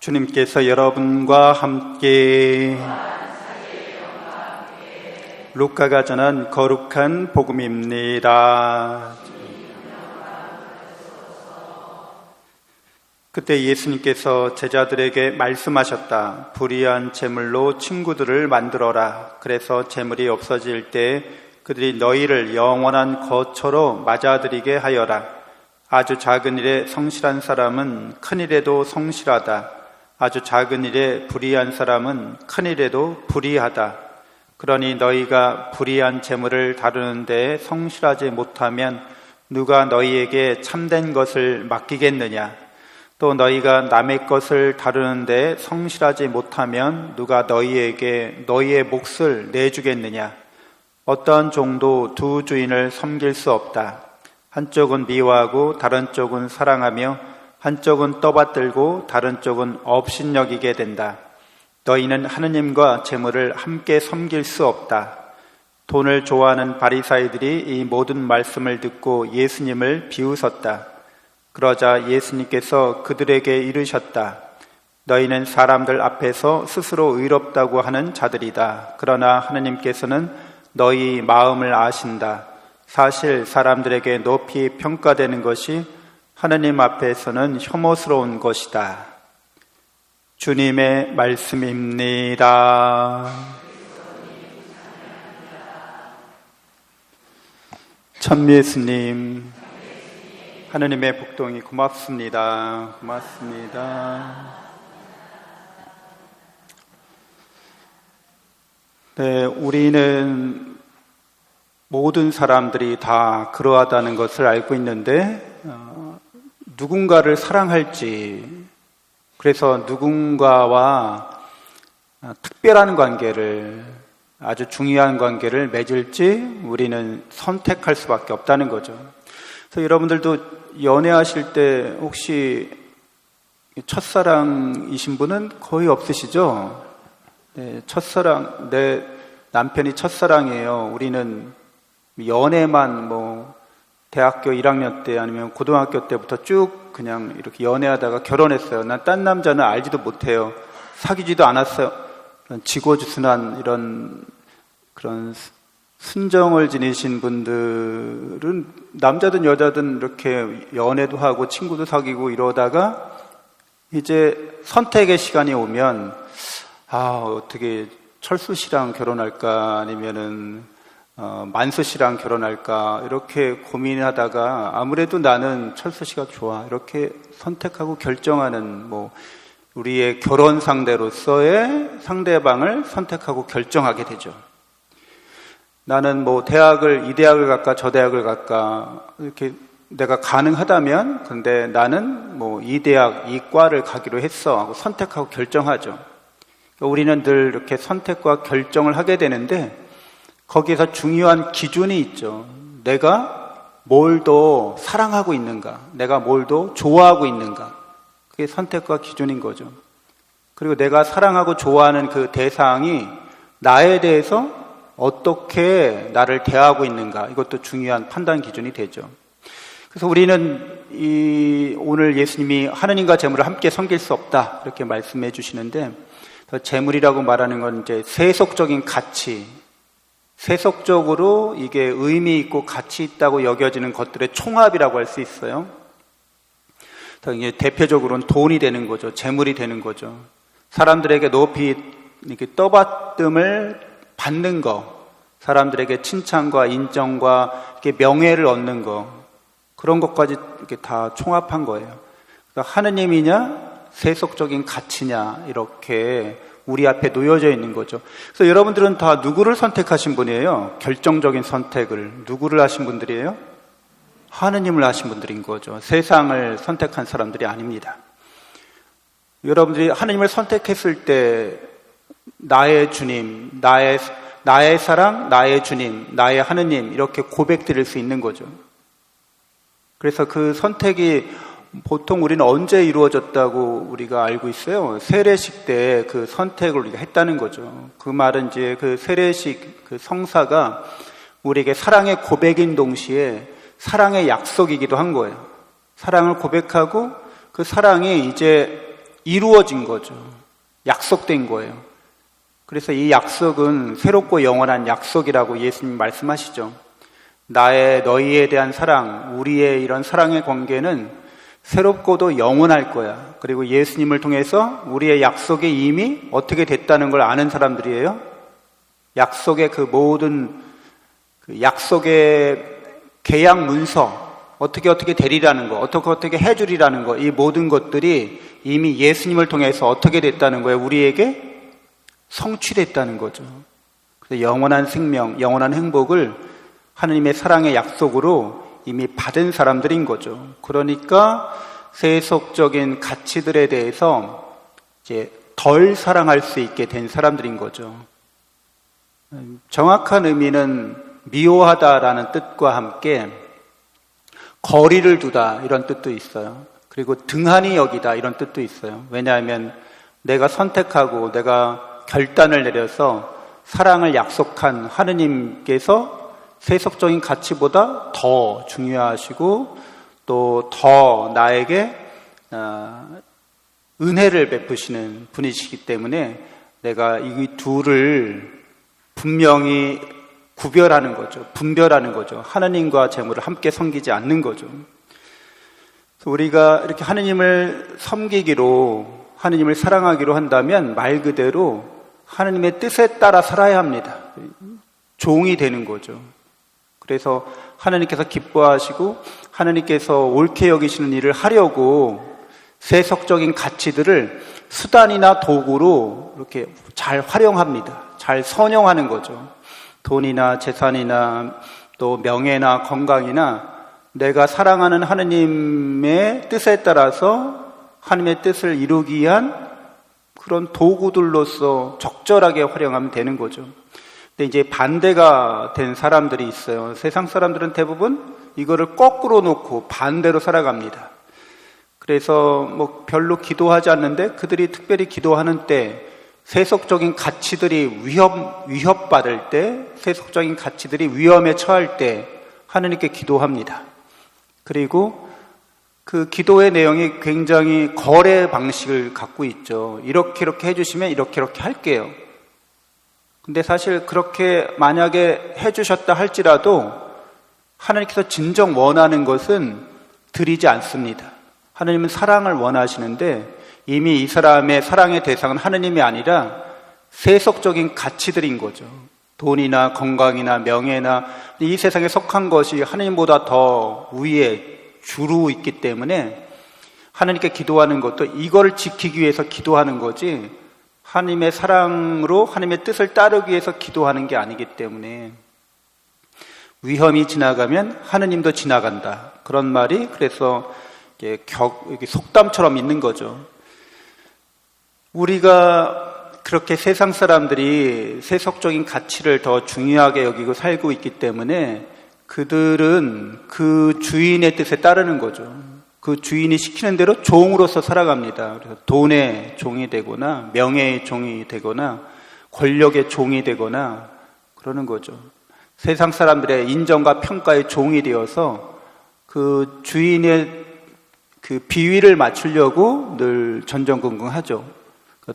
주님께서 여러분과 함께 루카가 전한 거룩한 복음입니다. 그때 예수님께서 제자들에게 말씀하셨다. 불의한 재물로 친구들을 만들어라. 그래서 재물이 없어질 때 그들이 너희를 영원한 거처로 맞아들이게 하여라. 아주 작은 일에 성실한 사람은 큰 일에도 성실하다. 아주 작은 일에 불의한 사람은 큰 일에도 불의하다. 그러니 너희가 불의한 재물을 다루는 데 성실하지 못하면 누가 너희에게 참된 것을 맡기겠느냐? 또 너희가 남의 것을 다루는 데 성실하지 못하면 누가 너희에게 너희의 몫을 내주겠느냐? 어떠한 종도 두 주인을 섬길 수 없다. 한쪽은 미워하고 다른 쪽은 사랑하며 한쪽은 떠받들고 다른 쪽은 업신여기게 된다. 너희는 하느님과 재물을 함께 섬길 수 없다. 돈을 좋아하는 바리사이들이 이 모든 말씀을 듣고 예수님을 비웃었다. 그러자 예수님께서 그들에게 이르셨다. 너희는 사람들 앞에서 스스로 의롭다고 하는 자들이다. 그러나 하느님께서는 너희 마음을 아신다. 사실 사람들에게 높이 평가되는 것이 하느님 앞에서는 혐오스러운 것이다. 주님의 말씀입니다. 천미예수님, 하느님의 복동이 고맙습니다. 고맙습니다. 네, 우리는 모든 사람들이 다 그러하다는 것을 알고 있는데 누군가를 사랑할지, 그래서 누군가와 특별한 관계를, 아주 중요한 관계를 맺을지 우리는 선택할 수밖에 없다는 거죠. 그래서 여러분들도 연애하실 때 혹시 첫사랑이신 분은 거의 없으시죠? 네, 첫사랑, 내 남편이 첫사랑이에요. 우리는 연애만 대학교 1학년 때 아니면 고등학교 때부터 쭉 그냥 이렇게 연애하다가 결혼했어요. 난 딴 남자는 알지도 못해요. 사귀지도 않았어요. 지고지순한 그런 순정을 지니신 분들은 남자든 여자든 이렇게 연애도 하고 친구도 사귀고 이러다가 이제 선택의 시간이 오면 어떻게 철수 씨랑 결혼할까 아니면은 만수 씨랑 결혼할까 이렇게 고민하다가 아무래도 나는 철수 씨가 좋아 이렇게 선택하고 결정하는 우리의 결혼 상대로서의 상대방을 선택하고 결정하게 되죠. 나는 이 대학을 갈까 저 대학을 갈까 이렇게 내가 가능하다면 근데 나는 이 대학 이 과를 가기로 했어 하고 선택하고 결정하죠. 우리는 늘 이렇게 선택과 결정을 하게 되는데 거기에서 중요한 기준이 있죠. 내가 뭘 더 사랑하고 있는가? 내가 뭘 더 좋아하고 있는가? 그게 선택과 기준인 거죠. 그리고 내가 사랑하고 좋아하는 그 대상이 나에 대해서 어떻게 나를 대하고 있는가? 이것도 중요한 판단 기준이 되죠. 그래서 우리는 오늘 예수님이 하느님과 재물을 함께 섬길 수 없다 이렇게 말씀해 주시는데 재물이라고 말하는 건 이제 세속적인 가치, 세속적으로 이게 의미 있고 가치 있다고 여겨지는 것들의 총합이라고 할 수 있어요. 이게 대표적으로는 돈이 되는 거죠. 재물이 되는 거죠. 사람들에게 높이 이렇게 떠받듦을 받는 거, 사람들에게 칭찬과 인정과 이렇게 명예를 얻는 거, 그런 것까지 이렇게 다 총합한 거예요. 그러니까 하느님이냐, 세속적인 가치냐, 이렇게 우리 앞에 놓여져 있는 거죠. 그래서 여러분들은 다 누구를 선택하신 분이에요? 결정적인 선택을 누구를 하신 분들이에요? 하느님을 하신 분들인 거죠. 세상을 선택한 사람들이 아닙니다. 여러분들이 하느님을 선택했을 때 나의 주님, 나의 사랑, 나의 주님, 나의 하느님 이렇게 고백드릴 수 있는 거죠. 그래서 그 선택이 보통 우리는 언제 이루어졌다고 우리가 알고 있어요? 세례식 때 그 선택을 우리가 했다는 거죠. 그 말은 이제 그 세례식 그 성사가 우리에게 사랑의 고백인 동시에 사랑의 약속이기도 한 거예요. 사랑을 고백하고 그 사랑이 이제 이루어진 거죠. 약속된 거예요. 그래서 이 약속은 새롭고 영원한 약속이라고 예수님 말씀하시죠. 너희에 대한 사랑, 우리의 이런 사랑의 관계는 새롭고도 영원할 거야. 그리고 예수님을 통해서 우리의 약속이 이미 어떻게 됐다는 걸 아는 사람들이에요. 약속의 그 모든 약속의 계약 문서, 어떻게 되리라는 거, 어떻게 해주리라는 거, 이 모든 것들이 이미 예수님을 통해서 어떻게 됐다는 거예요. 우리에게 성취됐다는 거죠. 그래서 영원한 생명, 영원한 행복을 하느님의 사랑의 약속으로 이미 받은 사람들인 거죠. 그러니까 세속적인 가치들에 대해서 이제 덜 사랑할 수 있게 된 사람들인 거죠. 정확한 의미는 미워하다라는 뜻과 함께 거리를 두다 이런 뜻도 있어요. 그리고 등한히 여기다 이런 뜻도 있어요. 왜냐하면 내가 선택하고 내가 결단을 내려서 사랑을 약속한 하느님께서 세속적인 가치보다 더 중요하시고 또 더 나에게 은혜를 베푸시는 분이시기 때문에 내가 이 둘을 분명히 구별하는 거죠. 분별하는 거죠. 하느님과 재물을 함께 섬기지 않는 거죠. 우리가 이렇게 하느님을 섬기기로, 하느님을 사랑하기로 한다면 말 그대로 하느님의 뜻에 따라 살아야 합니다. 종이 되는 거죠. 그래서 하느님께서 기뻐하시고 하느님께서 옳게 여기시는 일을 하려고 세속적인 가치들을 수단이나 도구로 이렇게 잘 활용합니다. 잘 선용하는 거죠. 돈이나 재산이나 또 명예나 건강이나 내가 사랑하는 하느님의 뜻에 따라서 하느님의 뜻을 이루기 위한 그런 도구들로서 적절하게 활용하면 되는 거죠. 근데 이제 반대가 된 사람들이 있어요. 세상 사람들은 대부분 이거를 거꾸로 놓고 반대로 살아갑니다. 그래서 뭐 별로 기도하지 않는데 그들이 특별히 기도하는 때 세속적인 가치들이 위협받을 때, 세속적인 가치들이 위험에 처할 때 하느님께 기도합니다. 그리고 그 기도의 내용이 굉장히 거래 방식을 갖고 있죠. 이렇게 해주시면 이렇게 할게요. 근데 사실 그렇게 만약에 해주셨다 할지라도 하느님께서 진정 원하는 것은 드리지 않습니다. 하느님은 사랑을 원하시는데 이미 이 사람의 사랑의 대상은 하느님이 아니라 세속적인 가치들인 거죠. 돈이나 건강이나 명예나 이 세상에 속한 것이 하느님보다 더 위에 주로 있기 때문에 하느님께 기도하는 것도 이거를 지키기 위해서 기도하는 거지 하느님의 사랑으로 하느님의 뜻을 따르기 위해서 기도하는 게 아니기 때문에 위험이 지나가면 하느님도 지나간다. 그런 말이 그래서 이게 속담처럼 있는 거죠. 우리가 그렇게 세상 사람들이 세속적인 가치를 더 중요하게 여기고 살고 있기 때문에 그들은 그 주인의 뜻에 따르는 거죠. 그 주인이 시키는 대로 종으로서 살아갑니다. 그래서 돈의 종이 되거나 명예의 종이 되거나 권력의 종이 되거나 그러는 거죠. 세상 사람들의 인정과 평가의 종이 되어서 그 주인의 그 비위를 맞추려고 늘 전전긍긍하죠.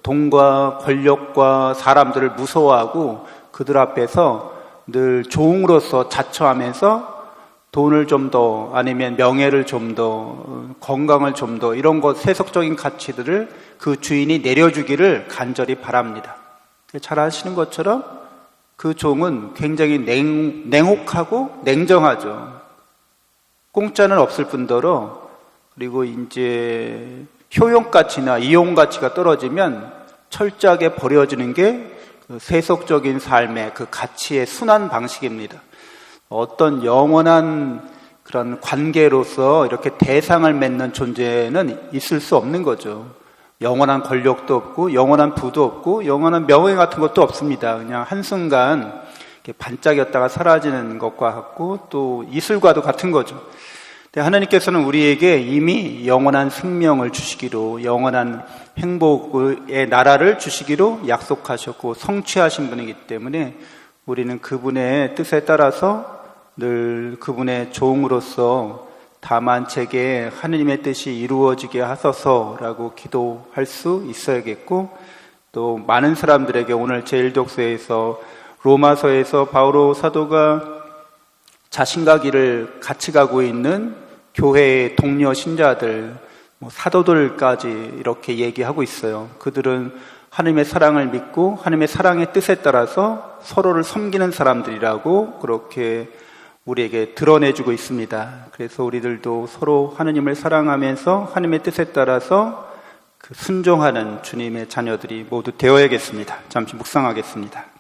돈과 권력과 사람들을 무서워하고 그들 앞에서 늘 종으로서 자처하면서 돈을 좀 더 아니면 명예를 좀 더 건강을 좀 더 이런 것 세속적인 가치들을 그 주인이 내려주기를 간절히 바랍니다. 잘 아시는 것처럼 그 종은 굉장히 냉혹하고 냉정하죠. 공짜는 없을 뿐더러 그리고 이제 효용가치나 이용가치가 떨어지면 철저하게 버려지는 게 그 세속적인 삶의 그 가치의 순환 방식입니다. 어떤 영원한 그런 관계로서 이렇게 대상을 맺는 존재는 있을 수 없는 거죠. 영원한 권력도 없고 영원한 부도 없고 영원한 명예 같은 것도 없습니다. 그냥 한순간 이렇게 반짝였다가 사라지는 것과 같고 또 이슬과도 같은 거죠. 하나님께서는 우리에게 이미 영원한 생명을 주시기로 영원한 행복의 나라를 주시기로 약속하셨고 성취하신 분이기 때문에 우리는 그분의 뜻에 따라서 늘 그분의 종으로서 다만 제게 하느님의 뜻이 이루어지게 하소서라고 기도할 수 있어야겠고, 또 많은 사람들에게 오늘 제1독서에서 로마서에서 바오로 사도가 자신과 길을 같이 가고 있는 교회의 동료 신자들, 사도들까지 이렇게 얘기하고 있어요. 그들은 하나님의 사랑을 믿고 하나님의 사랑의 뜻에 따라서 서로를 섬기는 사람들이라고 그렇게 우리에게 드러내주고 있습니다. 그래서 우리들도 서로 하나님을 사랑하면서 하나님의 뜻에 따라서 순종하는 주님의 자녀들이 모두 되어야겠습니다. 잠시 묵상하겠습니다.